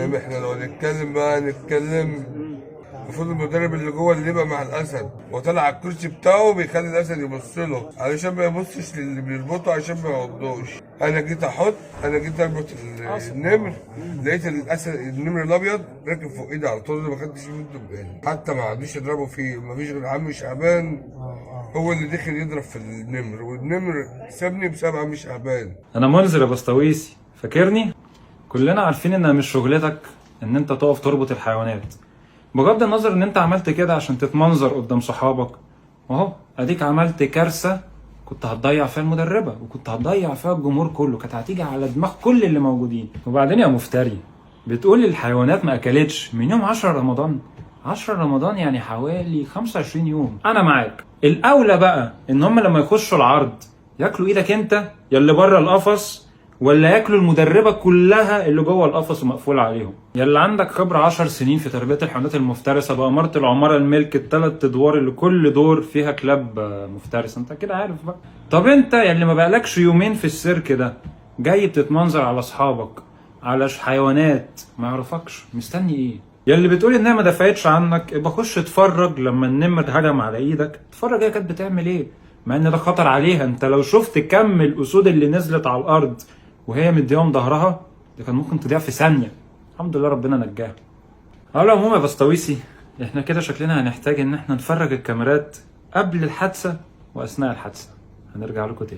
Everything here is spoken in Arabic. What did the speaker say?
فاهم؟ احنا لو نتكلم بقى نتكلم، المفروض المدرب اللي جوه اللي يبقى مع الاسد وطلع على الكرسي بتاعه بيخلي الاسد يبص له علشان ما يبصش للي بيربطه عشان ما يعضوش. انا جيت انا جيت اربط النمر، لقيت الاسد النمر الابيض راكب فوق ايدي على طول، ما خدتش منه بالي، حتى ما عادوش يضربوا فيه، ما فيش غير عم شعبان هو اللي دخل يضرب في النمر، والنمر سابني بسبب عم شعبان. انا منذر يا بسطويسي، فاكرني؟ كلنا عارفين انها مش شغلتك ان انت تقف تربط الحيوانات، بغض النظر ان انت عملت كده عشان تتمنظر قدام صحابك، واهو اديك عملت كارثه كنت هتضيع فيها المدربه، وكنت هتضيع فيها الجمهور كله، كانت هتيجي على دماغ كل اللي موجودين. وبعدين يا مفتري، بتقول الحيوانات ما اكلتش من يوم 10 رمضان؟ 10 رمضان يعني حوالي 25 يوم. انا معاك، الاولى بقى ان هم لما يخشوا العرض ياكلوا ايدك انت يا اللي بره القفص، ولا ياكلوا المدربه كلها اللي جوه القفص ومقفول عليهم. يا اللي عندك خبره 10 سنين في تربيه الحيوانات المفترسه باماره العماره الملك ال3 ادوار اللي كل دور فيها كلاب مفترسه، انت كده عارف بقى. طب انت يا اللي ما بقالكش يومين في السيرك ده جاي بتتمنظر على اصحابك على حيوانات ما يعرفكش، مستني ايه؟ يا اللي بتقول انها ما دفعتش عنك، ابقى خش اتفرج لما النمر هجم على ايدك، اتفرج هي كانت بتعمل ايه، مع ان ده خطر عليها. انت لو شفت كم الاسود اللي نزلت على الارض وهي مديهم ظهرها، ده كان ممكن تضيع في ثانيه. الحمد لله ربنا نجاها. على العموم يا بسطويسي، احنا كده شكلنا هنحتاج ان احنا نفرج الكاميرات قبل الحادثه واثناء الحادثه. هنرجع لكم تاني.